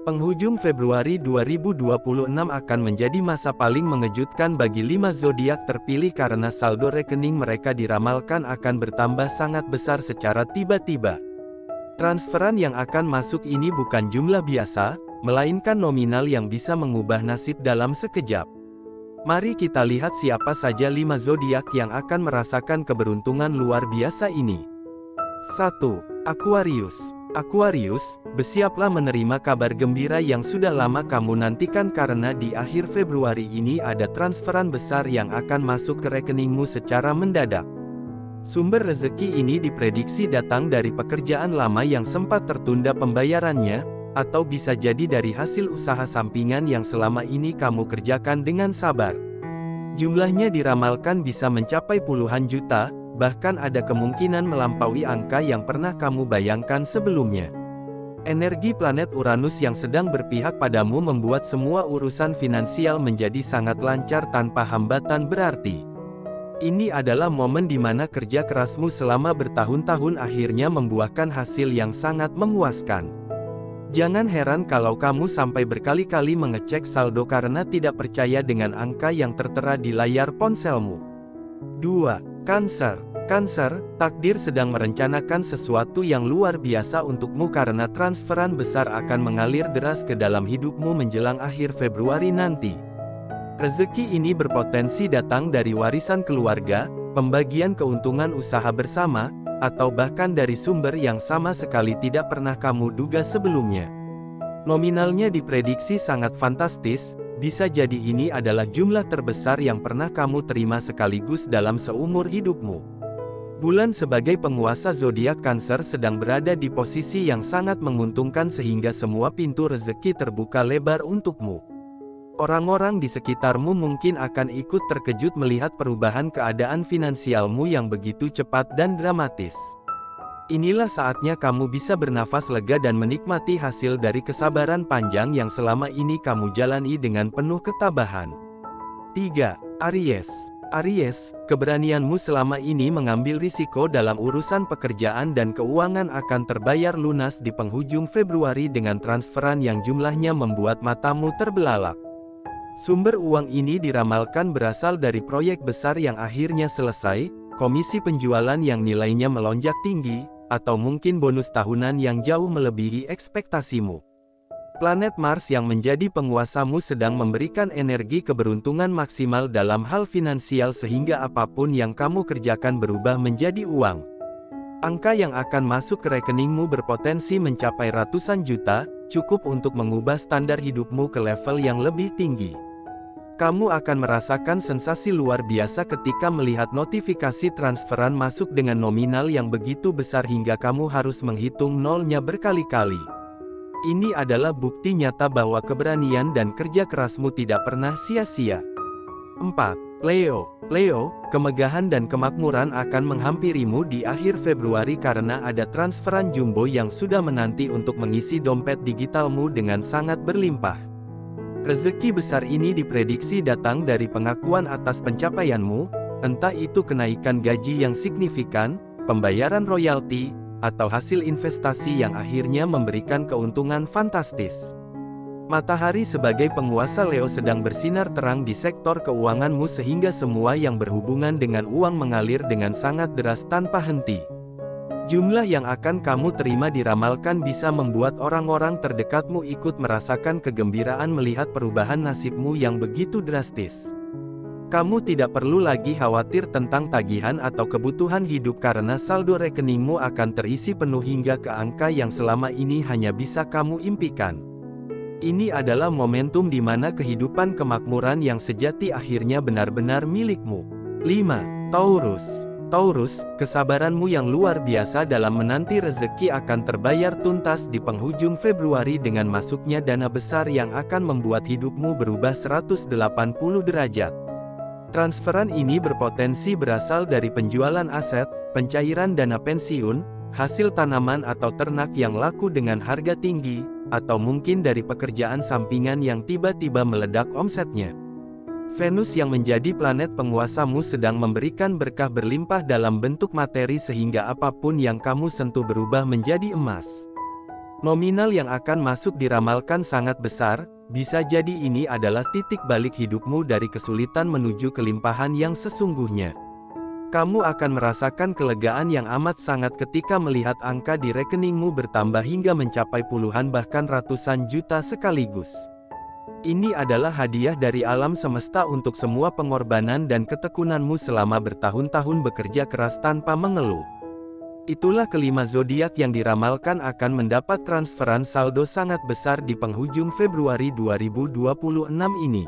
Penghujung Februari 2026 akan menjadi masa paling mengejutkan bagi 5 zodiak terpilih karena saldo rekening mereka diramalkan akan bertambah sangat besar secara tiba-tiba. Transferan yang akan masuk ini bukan jumlah biasa, melainkan nominal yang bisa mengubah nasib dalam sekejap. Mari kita lihat siapa saja 5 zodiak yang akan merasakan keberuntungan luar biasa ini. 1. Aquarius. Aquarius, bersiaplah menerima kabar gembira yang sudah lama kamu nantikan karena di akhir Februari ini ada transferan besar yang akan masuk ke rekeningmu secara mendadak. Sumber rezeki ini diprediksi datang dari pekerjaan lama yang sempat tertunda pembayarannya, atau bisa jadi dari hasil usaha sampingan yang selama ini kamu kerjakan dengan sabar. Jumlahnya diramalkan bisa mencapai puluhan juta, bahkan ada kemungkinan melampaui angka yang pernah kamu bayangkan sebelumnya. Energi planet Uranus yang sedang berpihak padamu membuat semua urusan finansial menjadi sangat lancar tanpa hambatan berarti. Ini adalah momen di mana kerja kerasmu selama bertahun-tahun akhirnya membuahkan hasil yang sangat memuaskan. Jangan heran kalau kamu sampai berkali-kali mengecek saldo karena tidak percaya dengan angka yang tertera di layar ponselmu. 2. Cancer. Cancer, takdir sedang merencanakan sesuatu yang luar biasa untukmu karena transferan besar akan mengalir deras ke dalam hidupmu menjelang akhir Februari nanti. Rezeki ini berpotensi datang dari warisan keluarga, pembagian keuntungan usaha bersama, atau bahkan dari sumber yang sama sekali tidak pernah kamu duga sebelumnya. Nominalnya diprediksi sangat fantastis, bisa jadi ini adalah jumlah terbesar yang pernah kamu terima sekaligus dalam seumur hidupmu. Bulan sebagai penguasa zodiak Cancer sedang berada di posisi yang sangat menguntungkan sehingga semua pintu rezeki terbuka lebar untukmu. Orang-orang di sekitarmu mungkin akan ikut terkejut melihat perubahan keadaan finansialmu yang begitu cepat dan dramatis. Inilah saatnya kamu bisa bernafas lega dan menikmati hasil dari kesabaran panjang yang selama ini kamu jalani dengan penuh ketabahan. 3. Aries. Aries, keberanianmu selama ini mengambil risiko dalam urusan pekerjaan dan keuangan akan terbayar lunas di penghujung Februari dengan transferan yang jumlahnya membuat matamu terbelalak. Sumber uang ini diramalkan berasal dari proyek besar yang akhirnya selesai, komisi penjualan yang nilainya melonjak tinggi, atau mungkin bonus tahunan yang jauh melebihi ekspektasimu. Planet Mars yang menjadi penguasamu sedang memberikan energi keberuntungan maksimal dalam hal finansial sehingga apapun yang kamu kerjakan berubah menjadi uang. Angka yang akan masuk ke rekeningmu berpotensi mencapai ratusan juta, cukup untuk mengubah standar hidupmu ke level yang lebih tinggi. Kamu akan merasakan sensasi luar biasa ketika melihat notifikasi transferan masuk dengan nominal yang begitu besar hingga kamu harus menghitung nolnya berkali-kali. Ini adalah bukti nyata bahwa keberanian dan kerja kerasmu tidak pernah sia-sia. 4. Leo. Leo, kemegahan dan kemakmuran akan menghampirimu di akhir Februari karena ada transferan jumbo yang sudah menanti untuk mengisi dompet digitalmu dengan sangat berlimpah. Rezeki besar ini diprediksi datang dari pengakuan atas pencapaianmu, entah itu kenaikan gaji yang signifikan, pembayaran royalti, atau hasil investasi yang akhirnya memberikan keuntungan fantastis. Matahari sebagai penguasa Leo sedang bersinar terang di sektor keuanganmu sehingga semua yang berhubungan dengan uang mengalir dengan sangat deras tanpa henti. Jumlah yang akan kamu terima diramalkan bisa membuat orang-orang terdekatmu ikut merasakan kegembiraan melihat perubahan nasibmu yang begitu drastis. Kamu tidak perlu lagi khawatir tentang tagihan atau kebutuhan hidup karena saldo rekeningmu akan terisi penuh hingga ke angka yang selama ini hanya bisa kamu impikan. Ini adalah momentum di mana kehidupan kemakmuran yang sejati akhirnya benar-benar milikmu. 5. Taurus. Taurus, kesabaranmu yang luar biasa dalam menanti rezeki akan terbayar tuntas di penghujung Februari dengan masuknya dana besar yang akan membuat hidupmu berubah 180 derajat. Transferan ini berpotensi berasal dari penjualan aset, pencairan dana pensiun, hasil tanaman atau ternak yang laku dengan harga tinggi, atau mungkin dari pekerjaan sampingan yang tiba-tiba meledak omsetnya. Venus yang menjadi planet penguasamu sedang memberikan berkah berlimpah dalam bentuk materi sehingga apapun yang kamu sentuh berubah menjadi emas. Nominal yang akan masuk diramalkan sangat besar, bisa jadi ini adalah titik balik hidupmu dari kesulitan menuju kelimpahan yang sesungguhnya. Kamu akan merasakan kelegaan yang amat sangat ketika melihat angka di rekeningmu bertambah hingga mencapai puluhan bahkan ratusan juta sekaligus. Ini adalah hadiah dari alam semesta untuk semua pengorbanan dan ketekunanmu selama bertahun-tahun bekerja keras tanpa mengeluh. Itulah kelima zodiak yang diramalkan akan mendapat transferan saldo sangat besar di penghujung Februari 2026 ini.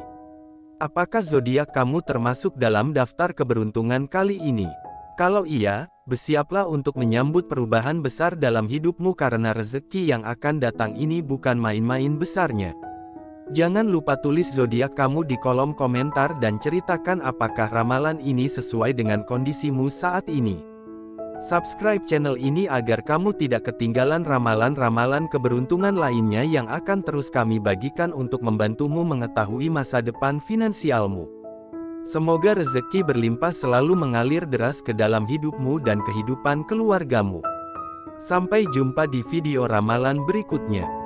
Apakah zodiak kamu termasuk dalam daftar keberuntungan kali ini? Kalau iya, bersiaplah untuk menyambut perubahan besar dalam hidupmu karena rezeki yang akan datang ini bukan main-main besarnya. Jangan lupa tulis zodiak kamu di kolom komentar dan ceritakan apakah ramalan ini sesuai dengan kondisimu saat ini. Subscribe channel ini agar kamu tidak ketinggalan ramalan-ramalan keberuntungan lainnya yang akan terus kami bagikan untuk membantumu mengetahui masa depan finansialmu. Semoga rezeki berlimpah selalu mengalir deras ke dalam hidupmu dan kehidupan keluargamu. Sampai jumpa di video ramalan berikutnya.